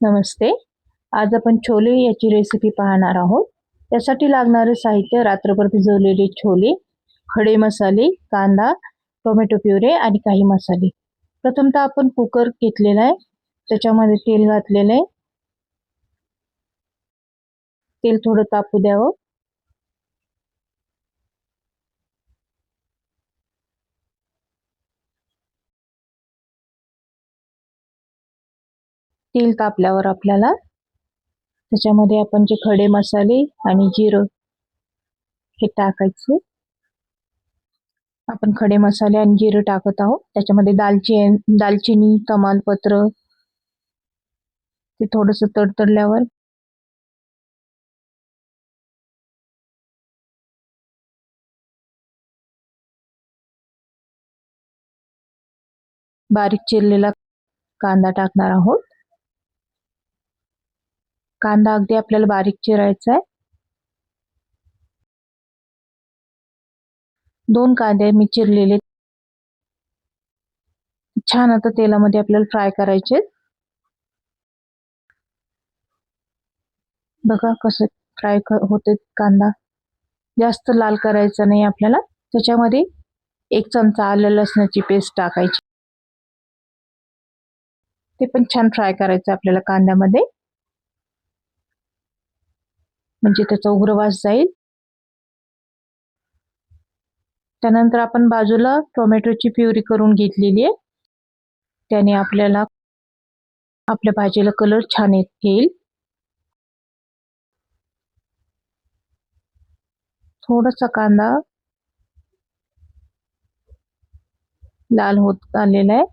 नमस्ते. आज आपण छोले याची रेसिपी पाहणार आहोत. त्यासाठी लागणारे साहित्य: रात्रभर भिजवलेले छोले, खडे मसाले, कांदा, टोमॅटो प्युरे आणि काही मसाले. प्रथमतः आपण कुकर घेतलेला आहे, त्याच्यामध्ये तेल घातलेलं आहे. तेल थोडं तापू द्यावं. तेल तापल्यावर आपल्याला त्याच्यामध्ये आपण जे खडे मसाले आणि जिरं हे टाकायचे. आपण खडे मसाले आणि जिरं टाकत आहोत. त्याच्यामध्ये दालचिनी, तमालपत्र ते थोडंसं तडतडल्यावर बारीक चिरलेला कांदा टाकणार आहोत. कांदा अगदी आपल्याला बारीक चिरायचा आहे. 2 कांदे मी चिरलेले छान आता तेलामध्ये आपल्याला फ्राय करायचे. बघा कसं फ्राय होते कांदा. जास्त लाल करायचा नाही आपल्याला. त्याच्यामध्ये 1 चमचा आलं लसणाची पेस्ट टाकायची. ते पण छान फ्राय करायचं आपल्याला कांद्यामध्ये, म्हणजे त्याचा उग्र वास जाईल. त्यानंतर आपण बाजूला टोमॅटोची प्युरी करून घेतलेली आहे. त्याने आपल्याला आपल्या भाजीला कलर छान येईल. थोडासा कांदा लाल होत आलेला आहे.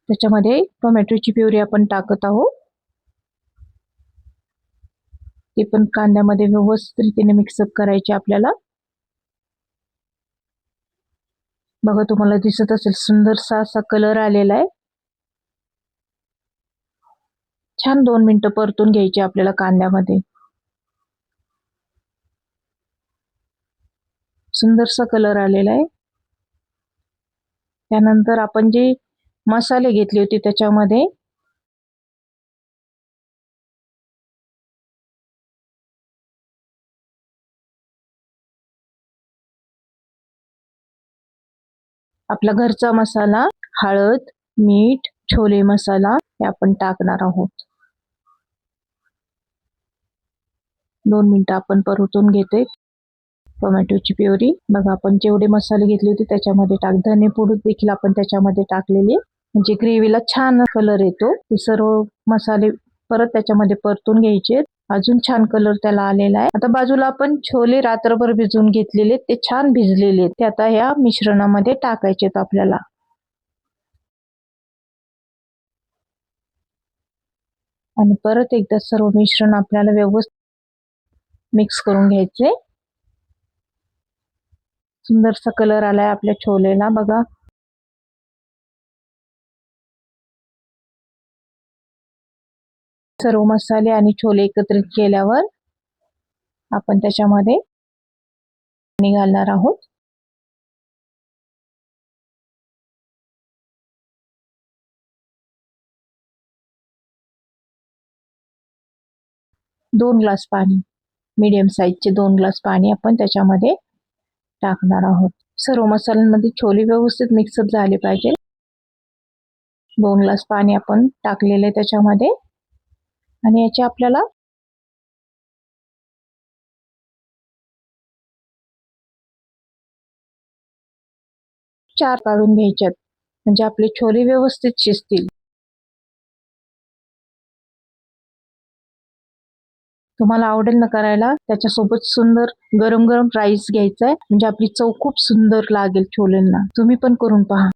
त्याच्यामध्ये टोमॅटोची प्युरी आपण टाकत आहोत. ते पण कांद्यामध्ये व्यवस्थित रीतीने मिक्सअप करायचे आपल्याला. बघा तुम्हाला दिसत असेल सुंदरसा असा कलर आलेला आहे. छान 2 मिनिटं परतून घ्यायचे आपल्याला कांद्यामध्ये. सुंदरसा कलर आलेला आहे. त्यानंतर आपण जे मसाले घेतले होते त्याच्यामध्ये आपला घरचा मसाला, हळद, मीठ, छोले मसाला हे आपण टाकणार आहोत. 2 मिनिटं आपण परतून घेते. टोमॅटोची प्युरी बघा आपण जेवढे मसाले घेतले होते त्याच्यामध्ये धने पूड देखील आपण त्याच्यामध्ये टाकलेले, म्हणजे ग्रेव्हीला छान कलर येतो. ते सर्व मसाले परत त्याच्यामध्ये परतून घ्यायचे. अजून छान कलर त्याला आलेला आहे. आता बाजूला आपण छोले रात्रभर भिजवून घेतलेले, ते छान भिजलेले, ते आता ह्या मिश्रणामध्ये टाकायचे आपल्याला. आणि परत एकदा सर्व मिश्रण आपल्याला व्यवस्थित मिक्स करून घ्यायचे. सुंदरसा कलर आलाय आपल्या छोलेला बघा. सर्व मसाले आणि छोले एकत्रित केल्यावर आपण त्याच्यामध्ये पाणी घालणार आहोत. दोन ग्लास पाणी, मीडियम साईजचे 2 ग्लास पाणी आपण त्याच्यामध्ये टाकणार आहोत. सर्व मसाल्यांमध्ये छोले व्यवस्थित मिक्सअप झाले पाहिजे. 2 ग्लास पाणी आपण टाकलेले त्याच्यामध्ये. आणि याचे आपल्याला चार काढून घ्यायच्यात, म्हणजे आपले छोले व्यवस्थित शिजतील. तुम्हाला आवडेल ना करायला. त्याच्यासोबत सुंदर गरम गरम राईस घ्यायचा आहे, म्हणजे आपली चव खूप सुंदर लागेल छोलेंना. तुम्ही पण करून पहा.